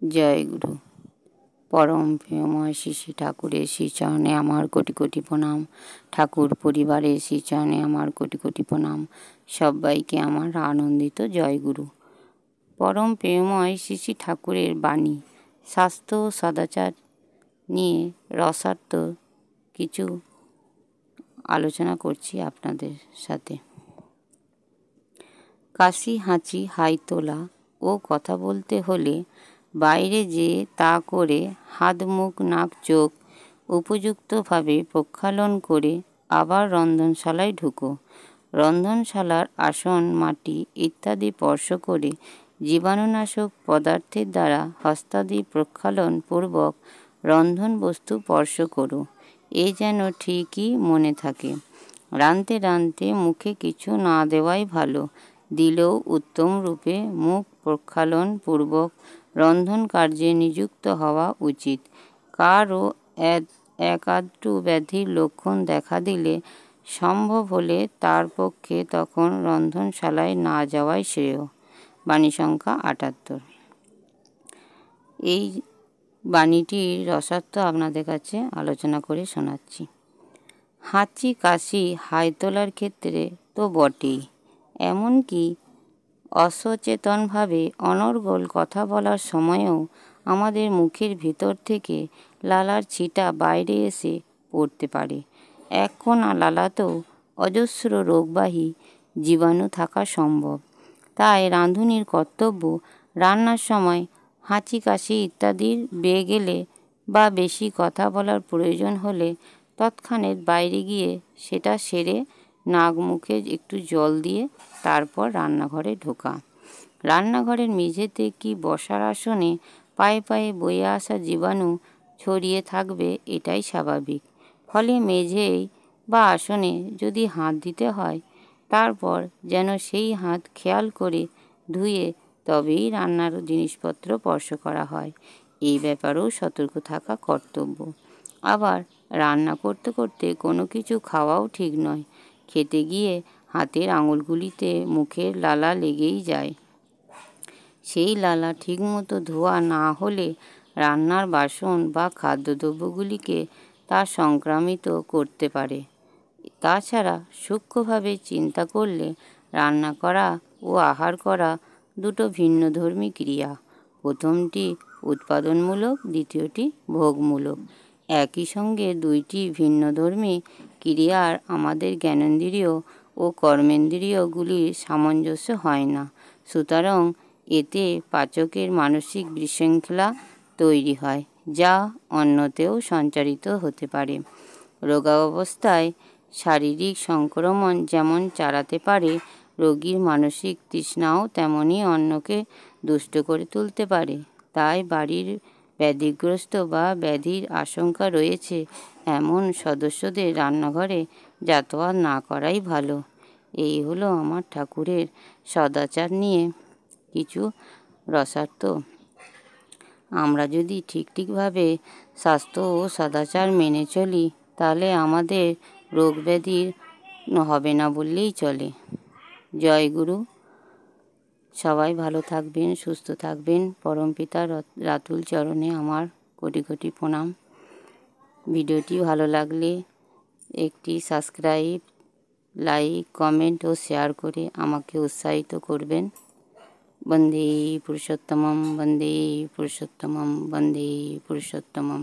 জয় গুরু। পরম প্রিয়ময় শ্রী শ্রী ঠাকুরের শ্রীচরণে আমার কোটি কোটি প্রণাম। ঠাকুর পরিবারের শ্রীচরণে আমার কোটি কোটি প্রণাম। সবাইকে আমার আনন্দিত জয় গুরু। পরম প্রিয়ময় শ্রী শ্রী ঠাকুরের বাণী স্বাস্থ্য ও সদাচার নিয়ে রসার্থ কিছু আলোচনা করছি আপনাদের সাথে। কাশি, হাঁচি, হাই তোলা ও কথা বলতে হলে বাইরে যেয়ে তা করে হাত, মুখ, নাক, চোখ উপযুক্তভাবে প্রক্ষালন করে আবার রন্ধনশালায় ঢুকো। রন্ধনশালার আসন, মাটি ইত্যাদি স্পর্শ করে জীবাণুনাশক পদার্থের দ্বারা হস্তাদি প্রক্ষালন পূর্বক রন্ধন বস্তু স্পর্শ করো। এ যেন ঠিকই মনে থাকে। রাঁধতে রাঁধতে মুখে কিছু না দেওয়াই ভালো, দিলেও উত্তম রূপে মুখ প্রক্ষালন পূর্বক রন্ধন কার্যে নিযুক্ত হওয়া উচিত। কারও এক আধটু ব্যাধির লক্ষণ দেখা দিলে সম্ভব হলে তার পক্ষে তখন রন্ধনশালায় না যাওয়াই শ্রেয়। বাণী সংখ্যা ৭৮। এই বাণীটির রসার্থ আপনাদের কাছে আলোচনা করে শোনাচ্ছি। হাঁচি, কাশি, হাই তোলার ক্ষেত্রে তো বটেই, এমনকি অসচেতনভাবে অনর্গল কথা বলার সময়েও আমাদের মুখের ভিতর থেকে লালার ছিটা বাইরে এসে পড়তে পারে। এক কোনা লালাতেও অজস্র রোগবাহী জীবাণু থাকা সম্ভব। তাই রাঁধুনির কর্তব্য রান্নার সময় হাঁচি, কাশি ইত্যাদির বেয়ে গেলে বা বেশি কথা বলার প্রয়োজন হলে তৎক্ষণাৎ বাইরে গিয়ে সেটা সেরে নাক মুখে একটু জল দিয়ে তারপর রান্নাঘরে ঢোকা। রান্নাঘরের মেঝেতে কি বসার আসনে পায়ে পায়ে বয়ে আসা জীবাণু ছড়িয়ে থাকবে, এটাই স্বাভাবিক। ফলে মেঝেই বা আসনে যদি হাত দিতে হয়, তারপর যেন সেই হাত খেয়াল করে ধুয়ে তবেই রান্নার জিনিসপত্র স্পর্শ করা হয়। এই ব্যাপারেও সতর্ক থাকা কর্তব্য। আবার রান্না করতে করতে কোনো কিছু খাওয়াও ঠিক নয়। খেতে গিয়ে হাতের আঙুলগুলিতে মুখের লালা লেগেই যায়। সেই লালা ঠিকমতো ধোয়া না হলে রান্নার বাসন বা খাদ্যদ্রব্যগুলিকে তা সংক্রামিত করতে পারে। তাছাড়া সূক্ষ্মভাবে চিন্তা করলে রান্না করা ও আহার করা দুটো ভিন্নধর্মী ক্রিয়া। প্রথমটি উৎপাদনমূলক, দ্বিতীয়টি ভোগমূলক। একই সঙ্গে দুইটি ভিন্নধর্মী ক্রিয়ার আমাদের জ্ঞানেন্দ্রিয় ও কর্মেন্দ্রিয়গুলির সামঞ্জস্য হয় না। সুতরাং এতে পাচকের মানসিক বিশৃঙ্খলা তৈরি হয়, যা অন্যতেও সঞ্চারিত হতে পারে। রোগাবস্থায় শারীরিক সংক্রমণ যেমন চালাতে পারে, রোগীর মানসিক তৃষ্ণাও তেমনই অন্যকে দুষ্ট করে তুলতে পারে। তাই বাড়ির ব্যাধিগ্রস্ত বা ব্যাধির আশঙ্কা রয়েছে এমন সদস্যদের রান্নাঘরে যাতায়াত না করাই ভালো। এই হলো আমার ঠাকুরের সদাচার নিয়ে কিছু রসার্থ। আমরা যদি ঠিকভাবে স্বাস্থ্য ও সদাচার মেনে চলি, তাহলে আমাদের রোগ ব্যাধির হবে না বললেই চলে। জয় গুরু। সবাই ভালো থাকবেন, সুস্থ থাকবেন। পরমপিতা রাতুল চরণে আমার কোটি কোটি প্রণাম। ভিডিওটি ভালো লাগলে একটি সাবস্ক্রাইব, লাইক, কমেন্ট ও শেয়ার করে আমাকে উৎসাহিত করবেন। বন্দে পুরুষোত্তমম, বন্দে পুরুষোত্তমম, বন্দে পুরুষোত্তমম।